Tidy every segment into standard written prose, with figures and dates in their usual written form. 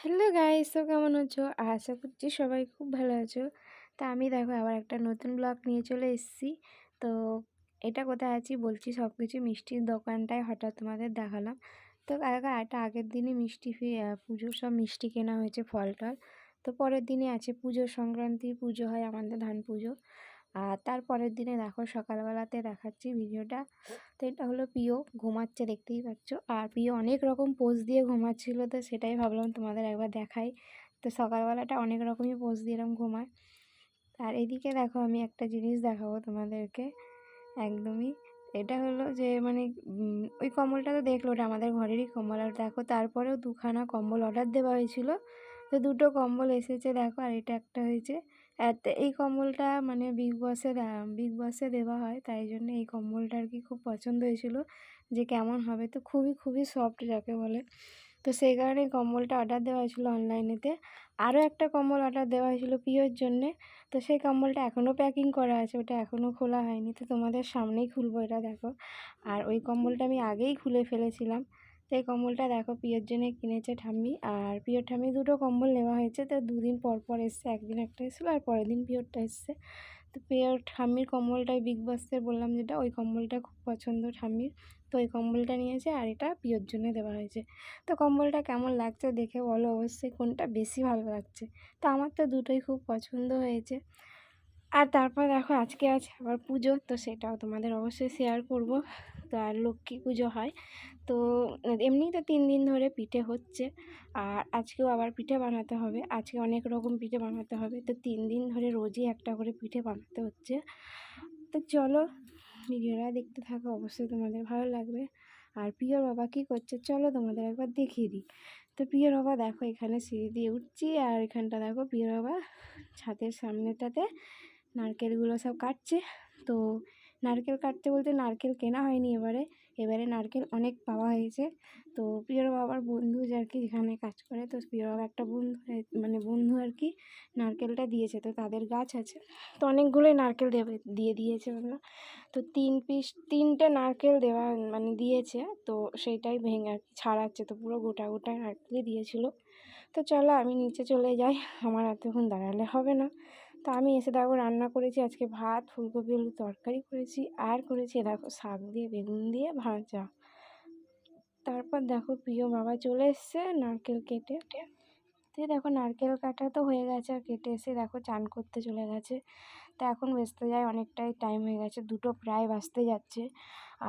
Hello guys, তো কেমন আছো? আশা করছি সবাই খুব ভালো আছো। তা আমি দেখো আবার একটা নতুন ব্লগ নিয়ে চলে এসেছি। তো এটা কোথায় আছি বলছি, সব কিছু মিষ্টির দোকানটায় হঠাৎ তোমাদের দেখালাম। তো একটা আগের দিনই পুজোর সব মিষ্টি কেনা হয়েছে, ফল টল। তো পরের দিনে আছে পুজো, সংক্রান্তির পুজো হয় আমাদের, ধান পুজো। আর তারপরের দিনে দেখো সকালবেলাতে দেখাচ্ছি ভিডিওটা। তো এটা হলো পিও ঘুমাচ্ছে, দেখতেই পাচ্ছ। আর পিও অনেক রকম পোজ দিয়ে ঘুমাচ্ছিল, তো সেটাই ভাবলাম তোমাদের একবার দেখাই। তো সকালবেলাটা অনেক রকমই পোজ দিয়ে এরকম ঘুমায়। আর এদিকে দেখো আমি একটা জিনিস দেখাবো তোমাদেরকে, একদমই। এটা হলো যে মানে ওই কম্বলটা তো দেখলো, ওটা আমাদের ঘরেরই কম্বল। আর দেখো তারপরেও দুখানা কম্বল অর্ডার দেওয়া হয়েছিল, তো দুটো কম্বল এসেছে দেখো। আর এটা একটা হয়েছে। আর এই কম্বলটা মানে বিগ বসে দেওয়া হয়, তাই জন্য এই কম্বলটা আর কি খুব পছন্দ হয়েছিল যে কেমন হবে। তো খুবই খুবই সফট যাকে বলে, তো সেই কারণে কম্বলটা অর্ডার দেওয়া হয়েছিলো অনলাইনেতে। আরও একটা কম্বল অর্ডার দেওয়া হয়েছিল পিওর জন্যে। তো সেই কম্বলটা এখনও প্যাকিং করা আছে, ওটা এখনও খোলা হয়নি। তো তোমাদের সামনেই খুলবো, এটা দেখো। আর ওই কম্বলটা আমি আগেই খুলে ফেলেছিলাম। তো এই কম্বলটা দেখো পিওর জন্যে কিনেছে ঠাম্মি। আর পিওর ঠাম্মি দুটো কম্বল নেওয়া হয়েছে, তো দুদিন পর পর এসছে, একদিন একটা এসেছিলো আর পরের দিন পিওরটা এসছে। তো পিওর ঠাম্মির কম্বলটাই বিগ বসের বললাম যেটা, ওই কম্বলটা খুব পছন্দ ঠাম্মির। তো ওই কম্বলটা নিয়েছে, আর এটা পিওর জন্য দেওয়া হয়েছে। তো কম্বলটা কেমন লাগছে দেখে বলো অবশ্যই, কোনটা বেশি ভালো লাগছে। তো আমার তো দুটোই খুব পছন্দ হয়েছে। আর তারপর দেখো আজকে আছে আবার পুজো, তো সেটাও তোমাদের অবশ্যই শেয়ার করব। তো আর লক্ষ্মী পুজো হয়, তো এমনি তো 3 দিন ধরে পিঠে হচ্ছে। আর আজকেও আবার পিঠে বানাতে হবে, আজকে অনেক রকম পিঠে বানাতে হবে। তো 3 দিন ধরে রোজই একটা করে পিঠে বানাতে হচ্ছে। তো চলো ভিডিওটা দেখতে থাকো, অবশ্যই তোমাদের ভালো লাগবে। আর প্রিয়র বাবা কী করছে চলো তোমাদের একবার দেখিয়ে দিই। তো প্রিয়র বাবা দেখো এখানে সিঁড়ি দিয়ে উঠছি, আর এখানটা দেখো প্রিয়র বাবা ছাদের সামনেটাতে নারকেলগুলো সব কাটছে। তো নারকেল কাটতে বলতে নারকেল কেনা হয়নি এবারে নারকেল অনেক পাওয়া হয়েছে। তো প্রিয়র বাবার বন্ধু যে আর কি যেখানে কাজ করে, তো প্রিয়র বাবা একটা বন্ধু আর কি নারকেলটা দিয়েছে, তো তাদের গাছ আছে। তো অনেকগুলোই নারকেল দিয়ে দিয়েছে ওরা। তো 3 পিস 3টে নারকেল দেওয়া মানে দিয়েছে, তো সেইটাই ভেঙে আর কি ছাড়াচ্ছে। তো পুরো গোটা গোটা নারকেলই দিয়েছিল। তো চলো আমি নিচে চলে যাই, আমার এতক্ষণ দাঁড়ালে হবে না। তো আমি এসে দেখো রান্না করেছি আজকে, ভাত, ফুলকপি আলুর তরকারি করেছি, আর করেছি দেখো শাক দিয়ে বেগুন দিয়ে ভাজা। তারপর দেখো প্রিয় বাবা চলে এসছে নারকেল কেটে। তো দেখো নারকেল কাটা তো হয়ে গেছে, আর কেটে এসে দেখো চান করতে চলে গেছে। তো এখন বাজতে যায় অনেকটাই টাইম হয়ে গেছে, 2টো প্রায় বাজতে যাচ্ছে।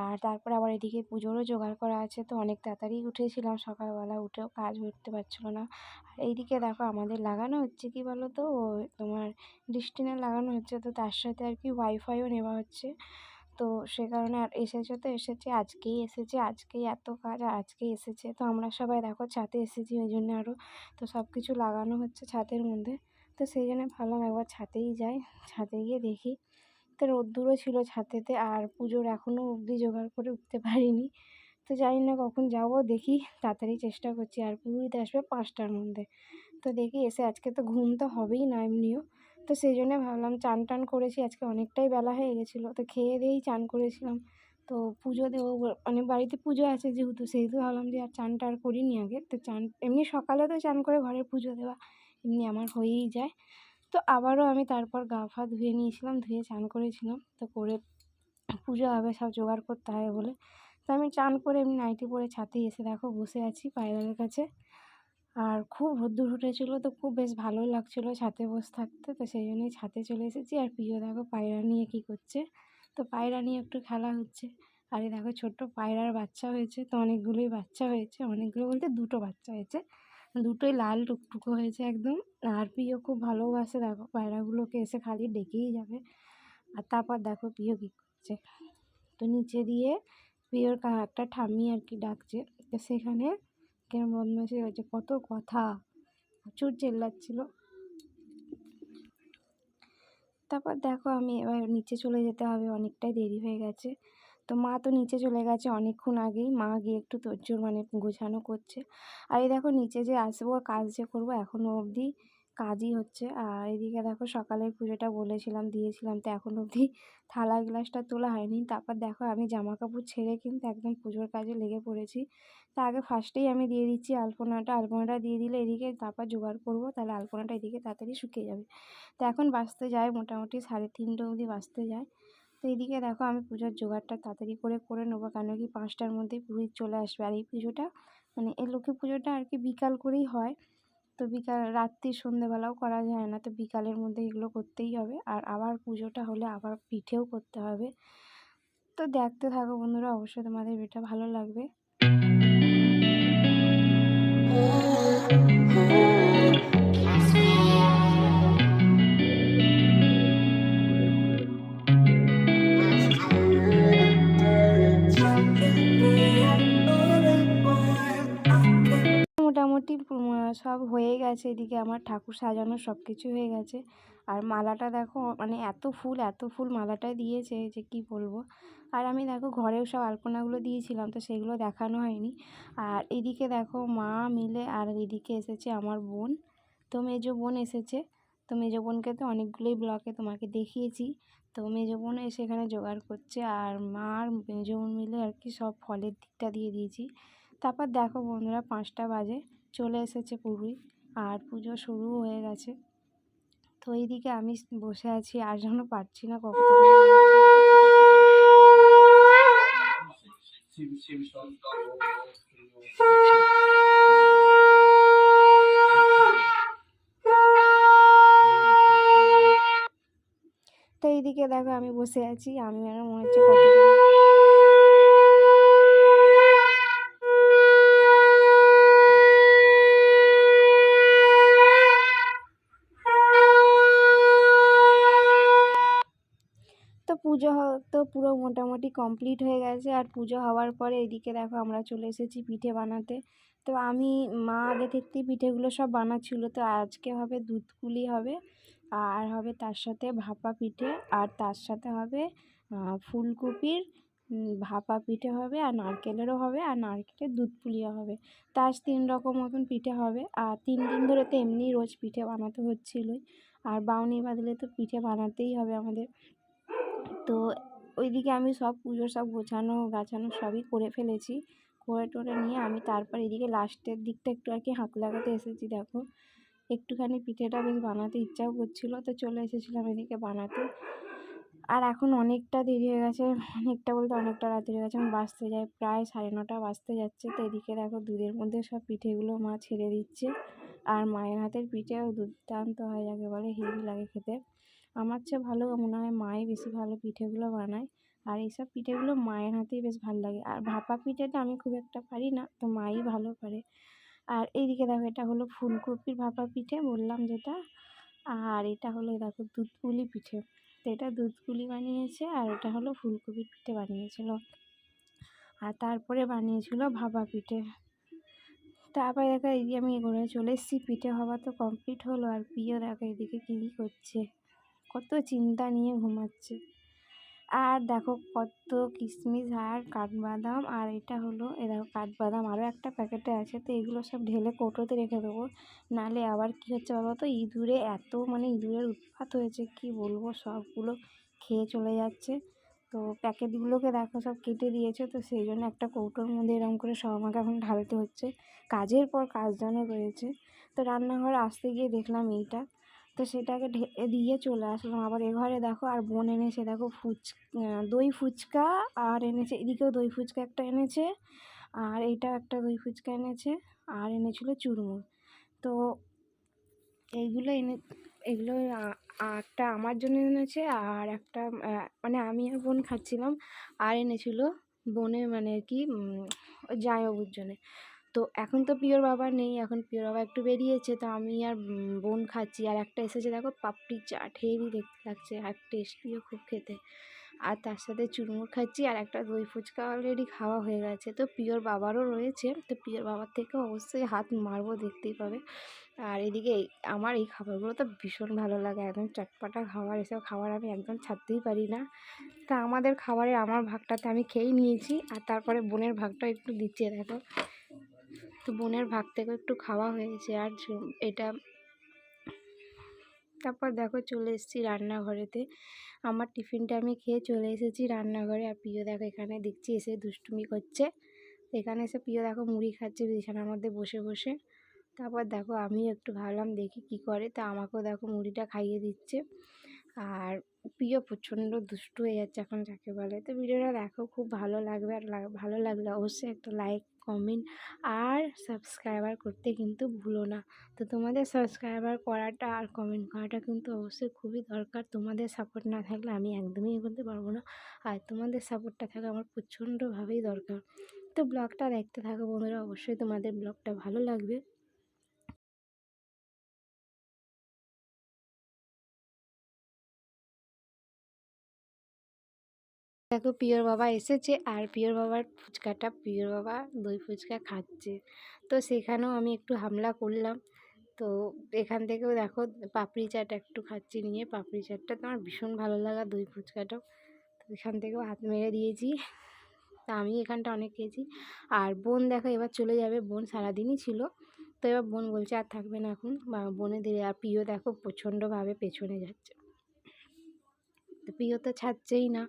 আর তারপর আবার এদিকে পুজোরও জোগাড় করা আছে। তো অনেক তাড়াতাড়ি উঠেছিলাম, সকালবেলা উঠেও কাজ করতে পারছিলো না। আর এইদিকে দেখো আমাদের লাগানো হচ্ছে কি বলো তো, তোমার ডিশ টিনের লাগানো হচ্ছে, তো তার সাথে আর কি ওয়াইফাইও নেওয়া হচ্ছে। তো সে কারণে আর এসেছে আজকেই এসেছে, আজকেই এত কাজ আর আজকেই এসেছে। তো আমরা সবাই দেখো ছাদে এসেছি ওই জন্য আরও। তো সব কিছু লাগানো হচ্ছে ছাদের মধ্যে। তো সেই জন্য ভাবলাম একবার ছাদেই যাই, ছাদে গিয়ে দেখি। তো রোদ্দুরও ছিল ছাদেতে, আর পুজোর এখনও অবধি জোগাড় করে উঠতে পারিনি। তো জানি না কখন যাব, দেখি তাড়াতাড়ি চেষ্টা করছি। আর পুরোহিত আসবে 5টার মধ্যে। তো দেখি এসে, আজকে তো ঘুম তো হবেই না এমনিও। তো সেই জন্য ভাবলাম চান টান করেছি, আজকে অনেকটাই বেলা হয়ে গেছিলো, তো খেয়ে দিয়েই চান করেছিলাম। তো পুজো দেবো মানে বাড়িতে পুজো আছে যেহেতু, সেহেতু ভাবলাম যে আর চানটা আর করিনি আগে। তো চান এমনি সকালে তো চান করে ঘরের পুজো দেওয়া এমনি আমার হয়েই যায়। তো আবারও আমি তারপর গা ফা ধুয়ে নিয়েছিলাম, ধুয়ে চান করেছিলাম। তো করে পুজো হবে, সব জোগাড় করতে হবে বলে। তো আমি চান করে এমনি নাইটি পরে ছাদে এসে দেখো বসে আছি পায়রার কাছে। আর খুব রোদ্দুর উঠেছিলো, তো খুব বেশ ভালো লাগছিলো ছাদে বসে থাকতে। তো সেই জন্যই ছাদে চলে এসেছি। আর প্রিয় দেখো পায়রা নিয়ে কী করছে, তো পায়রা নিয়ে একটু খেলা হচ্ছে। আর এই দেখো ছোট্ট পায়রার বাচ্চা হয়েছে, তো অনেকগুলোই বাচ্চা হয়েছে, অনেকগুলো বলতে 2টো বাচ্চা হয়েছে, দুটোই লাল টুকটুকো হয়েছে একদম। আর প্রিয় খুব ভালোবাসে দেখো পায়রাগুলোকে, এসে খালি ডেকেই যাবে। আর তারপর দেখো প্রিয় কী করছে, তো নিচে দিয়ে প্রিয়র একটা ঠাম্মি আর কি ডাকছে। তো সেখানে কেরম বদমাইশি হয়েছে, কত কথা, প্রচুর চেল্লাচ্ছিল। তারপর দেখো আমি এবার নিচে চলে যেতে হবে, অনেকটাই দেরি হয়ে গেছে। তো মা তো নিচে চলে গেছে অনেকক্ষণ আগেই, মা গিয়ে একটু তোড়জোড় মানে গোছানো করছে। আর এই দেখো নিচে যে আসবো কাজ যে করবো এখনও অবধি কাজই হচ্ছে। আর এদিকে দেখো সকালের পুজোটা বলেছিলাম দিয়েছিলাম, তো এখন অবধি থালা গ্লাসটা তোলা হয়নি। তারপর দেখো আমি জামা কাপড় ছেড়ে কিন্তু একদম পুজোর কাজে লেগে পড়েছি। তা আগে ফার্স্টেই আমি দিয়ে দিচ্ছি আলপনাটা দিয়ে দিলে এদিকে তারপর জোগাড় করবো, তাহলে আলপনাটা এদিকে তাড়াতাড়ি শুকিয়ে যাবে। তো এখন বাজতে যায় মোটামুটি 3:30 অবধি বাজতে যায়। তো এদিকে দেখো আমি পুজোর জোগাড়টা তাড়াতাড়ি করে নেবো, কেন কি 5টার মধ্যেই পুরোহিত চলে আসবে। আর এই পুজোটা মানে এই লক্ষ্মী পুজোটা আর কি বিকাল করেই হয়, তো বিকাল রাত্রি সন্ধেবেলাও করা যায় না, তো বিকালের মধ্যে এগুলো করতেই হবে। আর আবার পুজোটা হলে আবার পিঠেও করতে হবে। তো দেখতে থাকো বন্ধুরা, অবশ্যই তোমাদের এটা ভালো লাগবে। মোটামুটি সব হয়ে গেছে, এদিকে আমার ঠাকুর সাজানো সব কিছু হয়ে গেছে। আর মালাটা দেখো মানে এত ফুল মালাটা দিয়েছে যে কি বলবো। আর আমি দেখো ঘরেও সব আলপনাগুলো দিয়েছিলাম, তো সেগুলো দেখানো হয়নি। আর এদিকে দেখো মা মিলে, আর এদিকে এসেছে আমার বোন, তো মেজো বোন এসেছে। তো মেজো বোনকে তো অনেকগুলোই ব্লগে তোমাকে দেখিয়েছি। তো মেজো বোন এসে এখানে জোগাড় করছে, আর মা আর মেজো বোন মিলে আর কি সব ফলের দিকটা দিয়ে দিয়েছি। তারপর দেখো বন্ধুরা 5টা বাজে, চলে এসেছে পুরোহিত আর পুজো শুরু হয়ে গেছে। তো এইদিকে আমি বসে আছি আর যেন পারছি না কখন। তো এইদিকে দেখো আমি বসে আছি, আমি আর মনে হচ্ছে কত তো পুরো মোটামুটি কমপ্লিট হয়ে গেছে। আর পুজো হওয়ার পরে এদিকে দেখো আমরা চলে এসেছি পিঠে বানাতে। তো আমি মা আগে থেকেই পিঠেগুলো সব বানাচ্ছিলো। তো আজকে হবে দুধ পুলি হবে, আর হবে তার সাথে ভাপা পিঠে, আর তার সাথে হবে ফুলকপির ভাপা পিঠে হবে, আর নারকেলেরও হবে, আর নারকেলের দুধ পুলিও হবে। তার 3 রকম মতন পিঠে হবে। আর 3 দিন ধরে তো এমনি রোজ পিঠে বানাতে হচ্ছিলোই, আর বাউনি বাঁধলে তো পিঠে বানাতেই হবে আমাদের। তো ওইদিকে আমি সব পুজো সব গোছানো গাছানো সবই করে ফেলেছি, করে টোরে নিয়ে আমি তারপর এদিকে লাস্টের দিকটা একটু আর কি হাত লাগাতে এসেছি। দেখো একটুখানি পিঠেটা বেশ বানাতে ইচ্ছাও করছিলো, তো চলে এসেছিলাম এদিকে বানাতে। আর এখন অনেকটা দেরি হয়ে গেছে, অনেকটা বলতে অনেকটা রাত হয়ে গেছে, এখন বাজতে যায় প্রায় 9:30 বাজতে যাচ্ছে। তো এদিকে দেখো দুধের মধ্যে সব পিঠেগুলো মা ছেড়ে দিচ্ছে। আর মায়ের হাতের পিঠেও দুর্দান্ত হয়, যাকে বলে হেভি লাগে খেতে। আমার চেয়ে ভালো মনে হয় মাই বেশি ভালো পিঠেগুলো বানায়, আর এইসব পিঠেগুলো মায়ের হাতেই বেশ ভালো লাগে। আর ভাপা পিঠেটা আমি খুব একটা পারি না, তো মাই ভালো পারে। আর এইদিকে দেখো এটা হলো ফুলকপির ভাপা পিঠে বললাম যেটা, আর এটা হলো দেখো দুধ পুলি পিঠে। তো এটা দুধ পুলি বানিয়েছে, আর এটা হলো ফুলকপির পিঠে বানিয়েছিল, আর তারপরে বানিয়েছিল ভাপা পিঠে। তারপরে দেখো এই আমি ঘরে চলে এসেছি, পিঠে হওয়া তো কমপ্লিট হলো। আর প্রিয় দেখো এদিকে কী করছে, কত চিন্তা নিয়ে ঘুমাচ্ছে। আর দেখো কত কিশমিশ আর কাঠবাদাম, আর এটা হলো এ দেখো কাঠবাদাম আরও একটা প্যাকেটে আছে। তো এগুলো সব ঢেলে কৌটোতে রেখে দেবো, নাহলে আবার কী হচ্ছে বলো তো, ইঁদুরে এত মানে ইঁদুরের উৎপাত হয়েছে কি বলবো, সবগুলো খেয়ে চলে যাচ্ছে। তো প্যাকেটগুলোকে দেখো সব কেটে দিয়েছে, তো সেই জন্য একটা কৌটোর মধ্যে এরকম করে সব আমাকে এখন ঢালতে হচ্ছে। কাজের পর কাজ যেন রয়েছে। তো রান্নাঘরে আসতে গিয়ে দেখলাম এইটা, তো সেটাকে ঢেলে দিয়ে চলে আসলাম আবার এ ঘরে। দেখো আর বোন এনেছে দেখো দই ফুচকা, আর এনেছে এদিকেও দই ফুচকা একটা এনেছে, আর এইটা একটা দই ফুচকা এনেছে, আর এনেছিল চুরমুর। তো এগুলো একটা আমার জন্য এনেছে, আর একটা মানে আমি আর বোন খাচ্ছিলাম, আর এনেছিল বোনের মানে আর কি জামাইবাবুর জন্যে। তো এখন তো পিওর বাবা নেই, এখন পিওর বাবা একটু বেরিয়েছে, তো আমি আর বোন খাচ্ছি। আর একটা এসেছে দেখো পাপড়ি চাট, হেভি দেখতে লাগছে আর টেস্টিও খুব খেতে। আর তার সাথে চুরমুর খাচ্ছি, আর একটা দই ফুচকা অলরেডি খাওয়া হয়ে গেছে। তো পিওর বাবারও রয়েছে, তো পিওর বাবার থেকেও অবশ্যই হাত মারবো, দেখতেই পাবে। আর এদিকে আমার এই খাবারগুলো তো ভীষণ ভালো লাগে, একদম চটপাটা খাবার, এসব খাবার আমি একদম ছাড়তেই পারি না। তা আমাদের খাবারে আমার ভাগটাতে আমি খেয়েই নিয়েছি, আর তারপরে বোনের ভাগটা একটু দিচ্ছে দেখো। তো বোনের ভাগ থেকেও একটু খাওয়া হয়েছে। আর এটা তারপর দেখো চলে এসেছি রান্নাঘরেতে। আমার টিফিনটা আমি খেয়ে চলে এসেছি রান্নাঘরে। আর প্রিয় দেখো এখানে দেখছি এসে দুষ্টুমি করছে। এখানে এসে প্রিয় দেখো মুড়ি খাচ্ছে বিছানার মধ্যে বসে বসে। তারপর দেখো আমিও একটু ভাবলাম দেখি কি করে, তা আমাকেও দেখো মুড়িটা খাইয়ে দিচ্ছে। আর প্রিয় প্রচণ্ড দুষ্টু হয়ে যাচ্ছে এখন যাকে বলে। তো ভিডিওটা দেখো, খুব ভালো লাগবে। আর ভালো লাগলে অবশ্যই একটা লাইক, কমেন্ট আর সাবস্ক্রাইবার করতে কিন্তু ভুলো না। তো তোমাদের সাবস্ক্রাইবার করাটা আর কমেন্ট করাটা কিন্তু অবশ্যই খুবই দরকার। তোমাদের সাপোর্ট না থাকলে আমি একদমই এগোতে পারবো না। আর তোমাদের সাপোর্টটা থাকা আমার প্রচণ্ডভাবেই দরকার। তো ব্লগটা দেখতে থাকো বন্ধুরা, অবশ্যই তোমাদের ব্লগটা ভালো লাগবে। দেখো পিওর বাবা এসেছে, আর পিওর বাবার ফুচকাটা পিওর বাবা দই ফুচকা খাচ্ছে। তো সেখানেও আমি একটু হামলা করলাম। তো এখান থেকেও দেখো পাপড়ি চাট একটু খাচ্ছি নিয়ে। পাপড়ি চাটটা তো আমার ভীষণ ভালো লাগা, দই ফুচকাটাও। তো এখান থেকেও হাত মেরে দিয়েছি। তা আমি এখানটা অনেক খেয়েছি। আর বোন দেখো এবার চলে যাবে, বোন সারাদিনই ছিল। তো এবার বোন বলছে আর থাকবে না এখন, বোনে দিলে। আর প্রিয় দেখো প্রচণ্ডভাবে পেছনে যাচ্ছে। তো প্রিয় তো ছাড়ছেই না।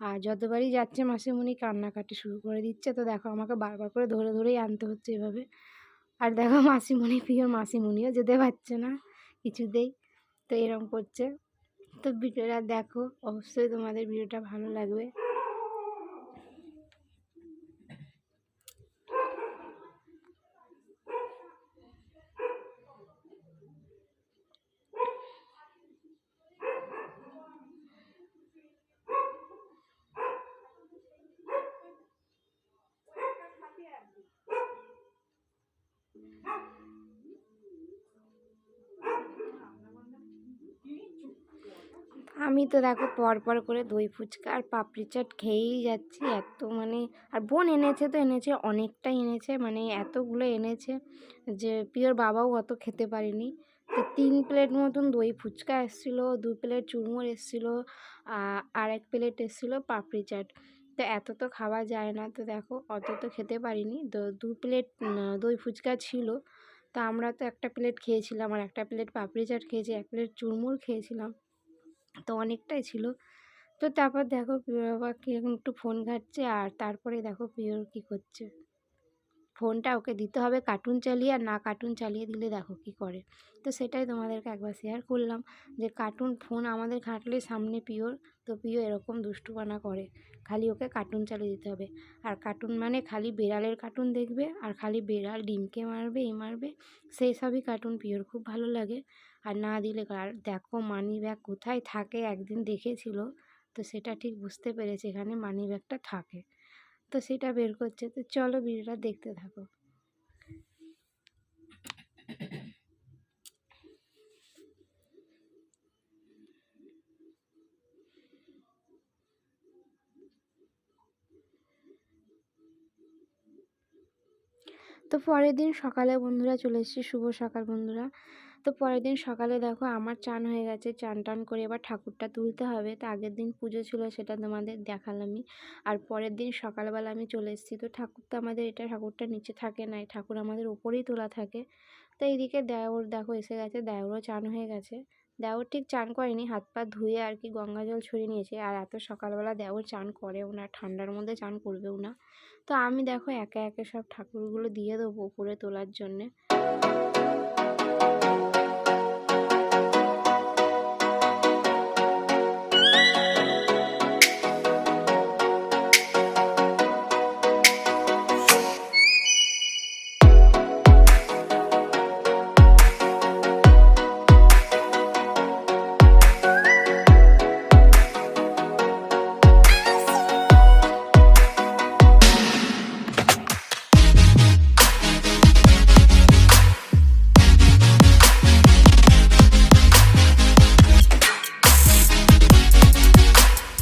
আর যতবারই যাচ্ছে মাসিমণি কান্নাকাটি শুরু করে দিচ্ছে। তো দেখো আমাকে বারবার করে ধরে ধরেই আনতে হচ্ছে এভাবে। আর দেখো মাসিমণি, প্রিয়র মাসিমণিও যেতে পারছে না কিছুতেই। তো এরকম করছে। তো ভিডিওটা দেখো, অবশ্যই তোমাদের ভিডিওটা ভালো লাগবে। আমি তো দেখো পরপর করে দই ফুচকা আর পাপড়ি চাট খেয়েই যাচ্ছি। এত মানে, আর বোন এনেছে তো এনেছে অনেকটাই এনেছে, মানে এতগুলো এনেছে যে প্রিয়র বাবাও অত খেতে পারেনি। তো 3 প্লেট মতন দই ফুচকা এসেছিলো, 2 প্লেট চুরমুর এসেছিলো, আর 1 প্লেট এসেছিলো পাপড়ি চাট। তো এত তো খাওয়া যায় না। তো দেখো অত তো খেতে পারিনি। তো 2 প্লেট দই ফুচকা ছিল। তো আমরা তো 1টা প্লেট খেয়েছিলাম, আর 1টা প্লেট পাপড়ি চাট খেয়েছি, 1 প্লেট চুরমুর খেয়েছিলাম। তো অনেকটাই ছিল। তো তারপর দেখো প্রিয় বাবাকে এখন একটু ফোন ঘাঁটছে। আর তারপরে দেখো প্রিয়র কী করছে, ফোনটা ওকে দিতে হবে কার্টুন চালিয়ে। আর না কার্টুন চালিয়ে দিলে দেখো কী করে। তো সেটাই তোমাদেরকে একবার শেয়ার করলাম যে কার্টুন ফোন আমাদের ঘাঁটলে সামনে প্রিয়র, তো প্রিয় এরকম দুষ্টুপানা করে। খালি ওকে কার্টুন চালিয়ে দিতে হবে। আর কার্টুন মানে খালি বেড়ালের কার্টুন দেখবে, আর খালি বেড়াল ডিমকে মারবে এই মারবে, সেই সবই কার্টুন প্রিয়র খুব ভালো লাগে। আর না দিলে আর দেখো মানি ব্যাগ কোথায় থাকে একদিন দেখেছিল। তো সেটা ঠিক বুঝতে পেরেছে এখানে মানি ব্যাগটা থাকে। তো সেটা বের করছে। তো চলো ভিডিওটা দেখতে থাকো। তো পরের দিন সকালে বন্ধুরা চলে এসেছি, শুভ সকাল বন্ধুরা। তো পরের দিন সকালে দেখো আমার চান হয়ে গেছে, চান টান করে এবার ঠাকুরটা তুলতে হবে। তো আগের দিন পুজো ছিল সেটা তোমাদের দেখালামই। আর পরের দিন সকালবেলা আমি চলে এসেছি। তো ঠাকুর তো আমাদের এটা ঠাকুরটা নিচে থাকে না, ঠাকুর আমাদের ওপরেই তোলা থাকে। তো এইদিকে দেওর দেখো এসে গেছে, দেওরও চান হয়ে গেছে। দেওর ঠিক চান করেনি, হাত পা ধুয়ে আর কি গঙ্গা জল ছড়িয়ে নিয়েছে। আর এত সকালবেলা দেওর চান করেও না, ঠান্ডার মধ্যে চান করবেও না। তো আমি দেখো একে একে সব ঠাকুরগুলো দিয়ে দেবো উপরে তোলার জন্যে।